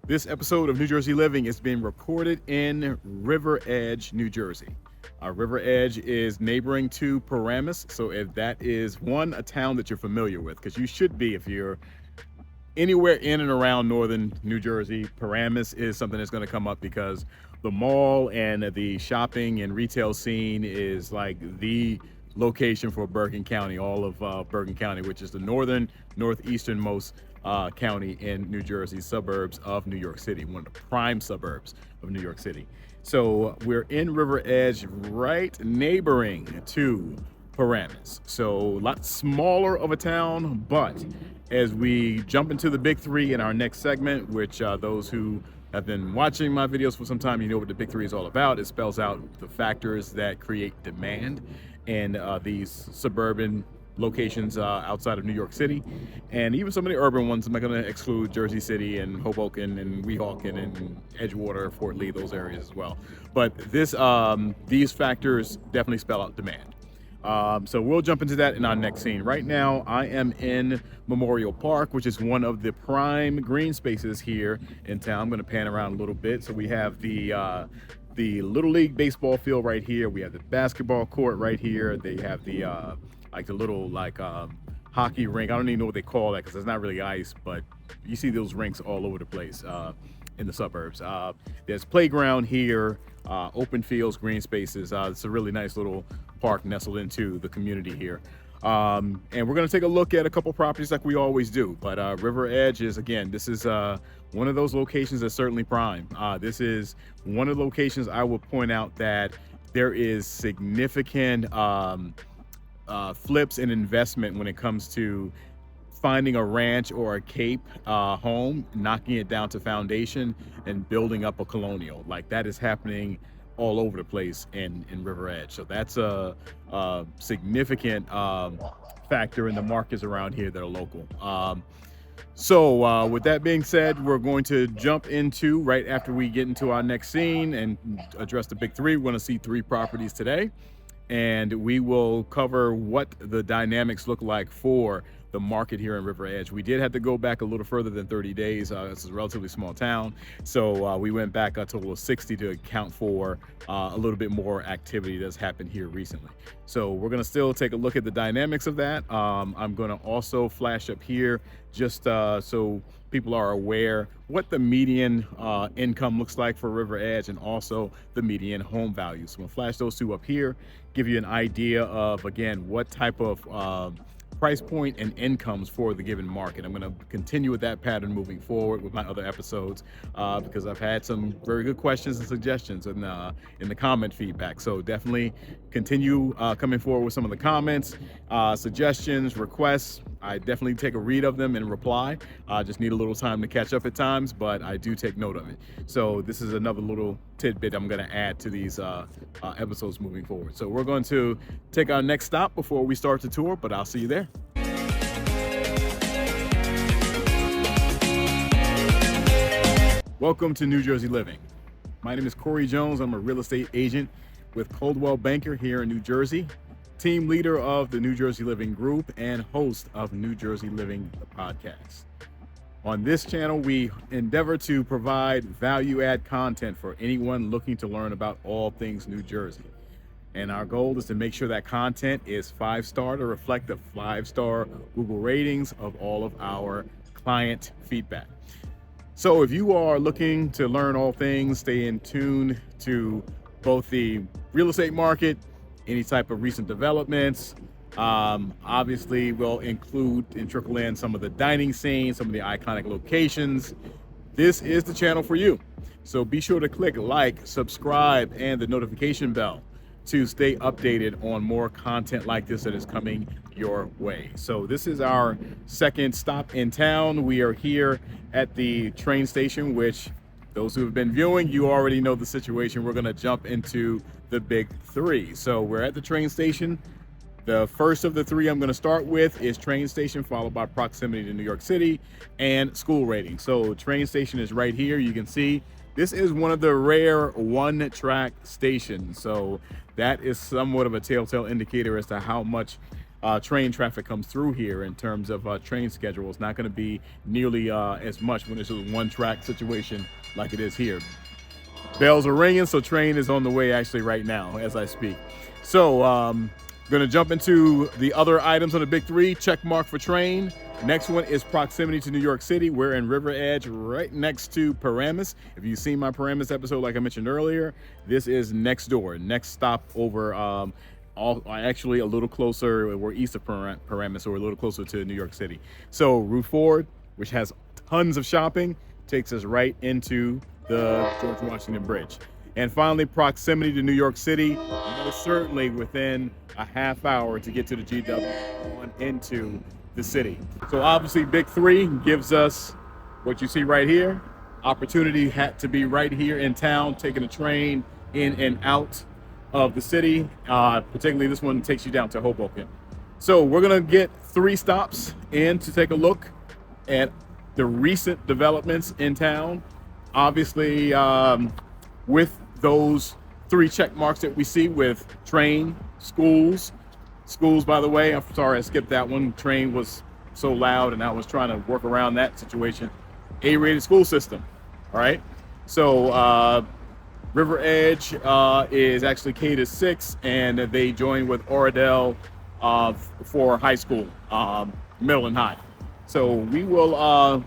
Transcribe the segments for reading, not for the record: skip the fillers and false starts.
This episode of New Jersey Living is being recorded in River Edge, New Jersey. River Edge is neighboring to Paramus, so if that is a town that you're familiar with, because you should be if you're anywhere in and around northern New Jersey. Paramus is something that's going to come up because the mall and the shopping and retail scene is like the location for Bergen County, all of Bergen County, which is the northeasternmost county in New Jersey, suburbs of New York City, one of the prime suburbs of New York City. So we're in River Edge, right neighboring to Paramus. So a lot smaller of a town, but as we jump into the big three in our next segment, which those who have been watching my videos for some time, you know what the big three is all about. It spells out the factors that create demand in these suburban locations outside of New York City, and even some of the urban ones. I'm not going to exclude Jersey City and Hoboken and Weehawken and Edgewater, Fort Lee, those areas as well. But these factors definitely spell out demand. So we'll jump into that in our next scene. Right now, I am in Memorial Park, which is one of the prime green spaces here in town. I'm going to pan around a little bit. So we have the Little League baseball field right here. We have the basketball court right here. They have the little hockey rink. I don't even know what they call that because it's not really ice, but you see those rinks all over the place in the suburbs. There's playground here, open fields, green spaces. It's a really nice little park nestled into the community here. And we're going to take a look at a couple properties like we always do. But River Edge is, again, this is one of those locations that's certainly prime. This is one of the locations I will point out that there is significant flips and investment when it comes to finding a ranch or a cape home, knocking it down to foundation and building up a colonial. Like that is happening all over the place in River Edge. So that's a significant factor in the markets around here that are local. So with that being said, we're going to jump into, right after we get into our next scene and address the big three, we're going to see 3 properties today. And we will cover what the dynamics look like for the market here in River Edge. We did have to go back a little further than 30 days. It's a relatively small town. So we went back a total of 60 to account for a little bit more activity that's happened here recently. So we're gonna still take a look at the dynamics of that. I'm gonna also flash up here just so people are aware what the median income looks like for River Edge and also the median home value. So I'm gonna flash those 2 up here, give you an idea of, again, what type of price point and incomes for the given market. I'm going to continue with that pattern moving forward with my other episodes because I've had some very good questions and suggestions in the comment feedback. So definitely continue coming forward with some of the comments, suggestions, requests. I definitely take a read of them and reply. I just need a little time to catch up at times, but I do take note of it. So this is another little tidbit I'm going to add to these episodes moving forward. So we're going to take our next stop before we start the tour, but I'll see you there. Welcome to New Jersey Living. My name is Corey Jones. I'm a real estate agent with Coldwell Banker here in New Jersey, team leader of the New Jersey Living Group and host of New Jersey Living, the podcast. On this channel, we endeavor to provide value-add content for anyone looking to learn about all things New Jersey. And our goal is to make sure that content is 5-star to reflect the 5-star Google ratings of all of our client feedback. So if you are looking to learn all things, stay in tune to both the real estate market, any type of recent developments, obviously we'll include and trickle in some of the dining scenes, some of the iconic locations. This is the channel for you. So be sure to click like, subscribe, and the notification bell to stay updated on more content like this that is coming your way. So this is our second stop in town. We are here at the train station, which those who have been viewing, you already know the situation. We're gonna jump into the big three. So we're at the train station. The first of the 3 I'm gonna start with is train station, followed by proximity to New York City and school rating. So train station is right here. You can see this is one of the rare 1-track stations. So that is somewhat of a telltale indicator as to how much train traffic comes through here in terms of train schedule. It's not going to be nearly as much when it's a one track situation like it is here. Bells are ringing, so train is on the way actually right now as I speak. So going to jump into the other items on the big three. Check mark for train. Next one is proximity to New York City. We're in River Edge, right next to Paramus. If you've seen my Paramus episode, like I mentioned earlier, this is next door, next stop over. Actually a little closer. We're east of Paramus, so we're a little closer to New York City. So Route Ford, which has tons of shopping, takes us right into the George Washington Bridge. And finally, proximity to New York City, most certainly within a half hour to get to the GW on into the city. So obviously Big Three gives us what you see right here. Opportunity had to be right here in town, taking a train in and out of the city. Particularly this one takes you down to Hoboken. So we're gonna get 3 stops in to take a look at the recent developments in town. Obviously, with those 3 check marks that we see with train, schools, by the way, I'm sorry I skipped that one. Train was so loud and I was trying to work around that situation. A-rated school system, all right? So River Edge is actually K-6, and they join with Oradell for high school, middle and high. So we will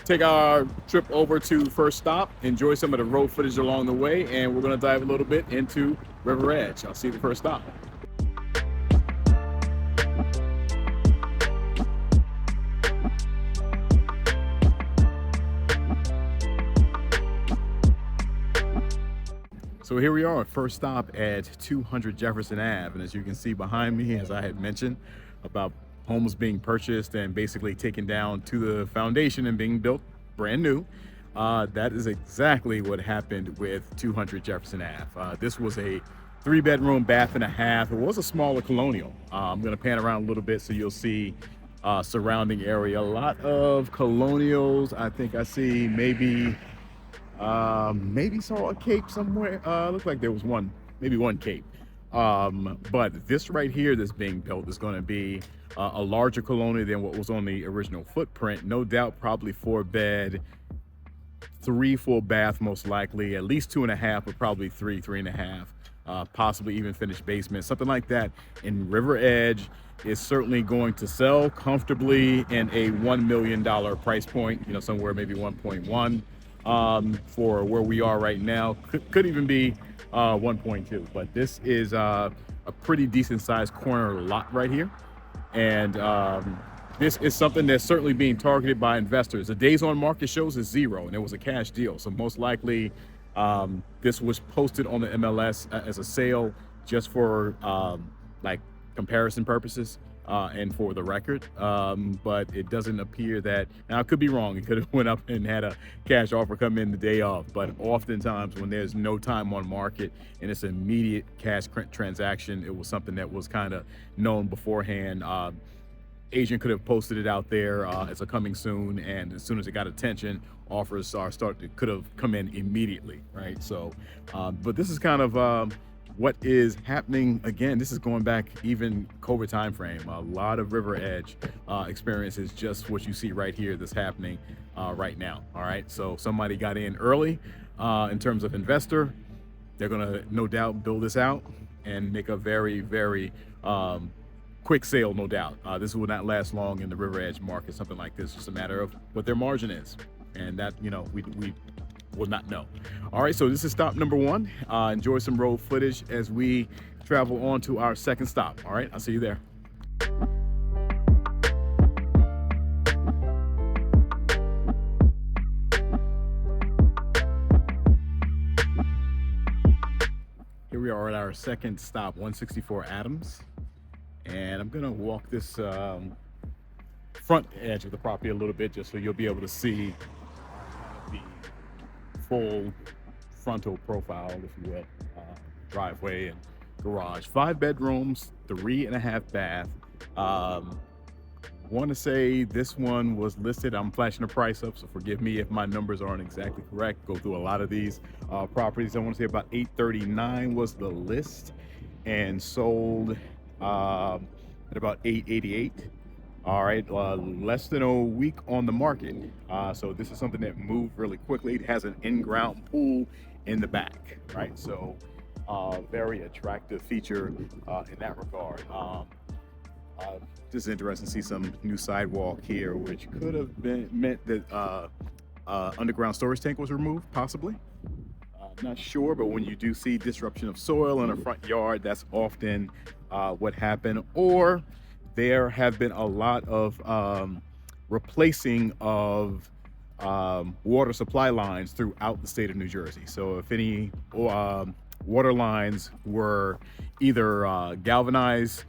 take our trip over to first stop, enjoy some of the road footage along the way, and we're going to dive a little bit into River Edge. I'll see you at the first stop. So here we are, first stop at 200 Jefferson Ave. And as you can see behind me, as I had mentioned about homes being purchased and basically taken down to the foundation and being built brand new, that is exactly what happened with 200 Jefferson Ave. This was a 3-bedroom, bath and a half. It was a smaller colonial. I'm gonna pan around a little bit so you'll see surrounding area. A lot of colonials. I think I see maybe saw a cape somewhere. Looked like there was maybe one cape. But this right here that's being built is going to be a larger colonial than what was on the original footprint. No doubt, probably 4-bed, 3 full bath, most likely, at least 2.5, but probably 3.5, possibly even finished basement, something like that. In River Edge is certainly going to sell comfortably in a $1 million price point, somewhere maybe 1.1. For where we are right now, could even be 1.2, but this is a pretty decent sized corner lot right here, and this is something that's certainly being targeted by investors. The days on market shows is 0, and it was a cash deal, so most likely this was posted on the MLS as a sale just for like comparison purposes. And for the record, but it doesn't appear that, now I could be wrong, it could have went up and had a cash offer come in the day of, but oftentimes when there's no time on market and it's an immediate cash transaction, it was something that was kind of known beforehand. Agent could have posted it out there as a coming soon, and as soon as it got attention, offers could have come in immediately, right? So, but this is kind of what is happening. Again, this is going back even COVID timeframe. A lot of River Edge experience is just what you see right here that's happening right now. All right, so somebody got in early in terms of investor. They're gonna no doubt build this out and make a very, very quick sale, no doubt. This will not last long in the River Edge market, something like this. It's just a matter of what their margin is, and that, we will not know. All right, so this is stop number 1. Enjoy some road footage as we travel on to our second stop. All right, I'll see you there. Here we are at our second stop, 164 Adams, and I'm gonna walk this front edge of the property a little bit just so you'll be able to see the full frontal profile, if you will. Driveway and garage. 5 bedrooms, 3.5 bath. Want to say this one was listed, I'm flashing the price up, so forgive me if my numbers aren't exactly correct. Go through a lot of these properties. I want to say about $839 was the list, and sold at about 888. All right, less than a week on the market. So this is something that moved really quickly. It has an in-ground pool in the back, right? So very attractive feature in that regard. Just interesting to see some new sidewalk here, which could have been meant that underground storage tank was removed, possibly. Not sure, but when you do see disruption of soil in a front yard, that's often what happened. Or there have been a lot of replacing of water supply lines throughout the state of New Jersey. So if any water lines were either galvanized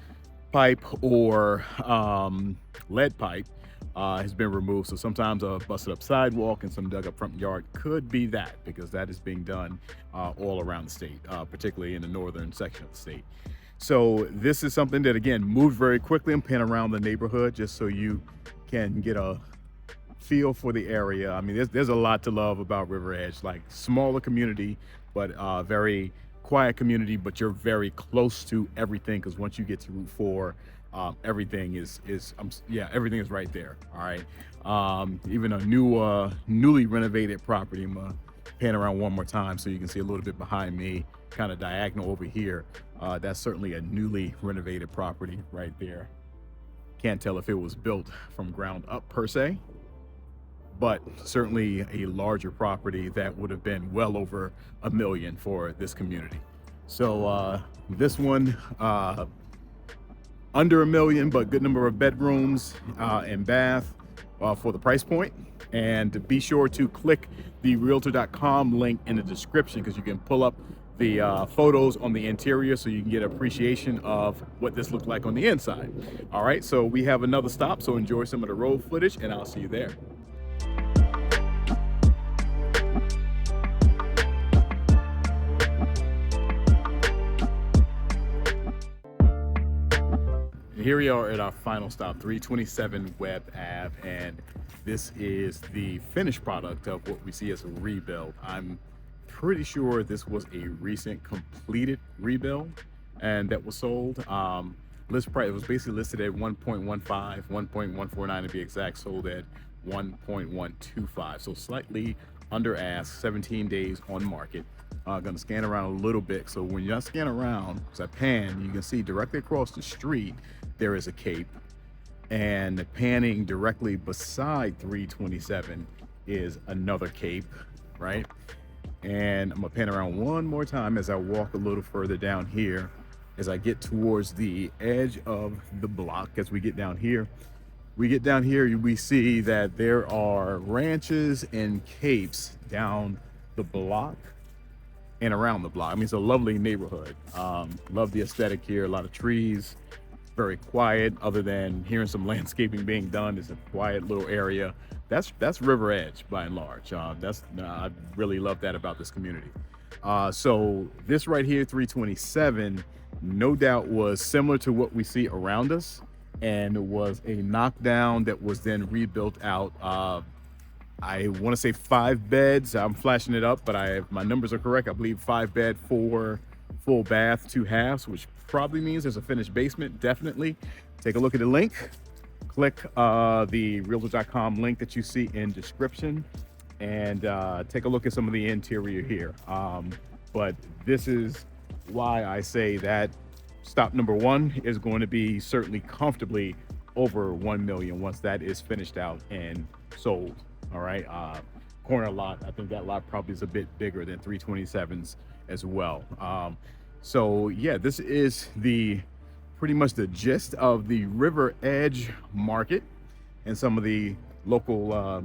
pipe or lead pipe, has been removed. So sometimes a busted up sidewalk and some dug up front yard could be that, because that is being done all around the state, particularly in the northern section of the state. So this is something that, again, moved very quickly. I'm panning around the neighborhood just so you can get a feel for the area. I mean, there's a lot to love about River Edge, like smaller community, but very quiet community, but you're very close to everything, because once you get to Route 4, everything is everything is right there. All right, even a newly renovated property. I'm gonna pan around one more time so you can see a little bit behind me, kind of diagonal over here. That's certainly a newly renovated property right there. Can't tell if it was built from ground up per se, but certainly a larger property that would have been well over $1 million for this community. So this one, under $1 million, but good number of bedrooms and bath for the price point. And be sure to click the realtor.com link in the description, because you can pull up the photos on the interior so you can get appreciation of what this looked like on the inside. All right, so we have another stop, so enjoy some of the road footage, and I'll see you there. Here we are at our final stop, 327 Webb Ave, and this is the finished product of what we see as a rebuild. I'm pretty sure this was a recent completed rebuild and that was sold. List price, it was basically listed at 1.15, 1.149 to be exact, sold at 1.125. So slightly under ask, 17 days on market. Gonna scan around a little bit. So when you scan around, as I pan, you can see directly across the street, there is a Cape, and panning directly beside 327 is another Cape, right? And I'm gonna pan around one more time as I walk a little further down here, as I get towards the edge of the block. As we get down here, we see that there are ranches and capes down the block and around the block. I mean, it's a lovely neighborhood. Love the aesthetic here, a lot of trees, very quiet, other than hearing some landscaping being done. It's a quiet little area. That's River Edge by and large. I really love that about this community. So this right here, 327, no doubt was similar to what we see around us, and was a knockdown that was then rebuilt out. I want to say 5 beds. I'm flashing it up, but my numbers are correct. I believe 5 bed, 4 full bath, 2 halves, which probably means there's a finished basement. Definitely take a look at the link. Click the realtor.com link that you see in description, and take a look at some of the interior here. But this is why I say that stop number 1 is going to be certainly comfortably over 1 million once that is finished out and sold. All right, corner lot, I think that lot probably is a bit bigger than 327's as well. So yeah, this is pretty much the gist of the River Edge market and some of the local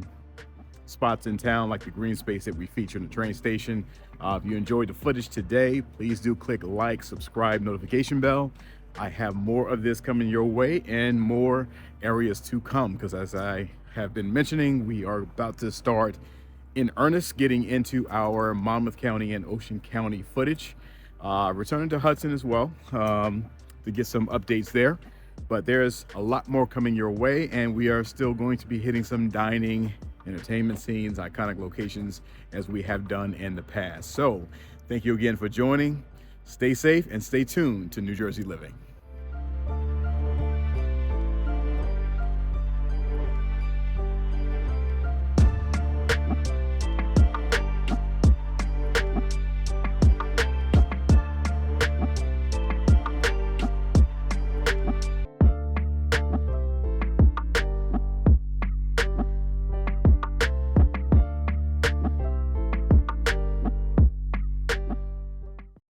spots in town, like the green space that we feature in the train station. If you enjoyed the footage today, please do click like, subscribe, notification bell. I have more of this coming your way and more areas to come, because as I have been mentioning, we are about to start in earnest getting into our Monmouth County and Ocean County footage. Returning to Hudson as well, to get some updates there. But there's a lot more coming your way, and we are still going to be hitting some dining, entertainment scenes, iconic locations, as we have done in the past. So thank you again for joining. Stay safe and stay tuned to New Jersey Living.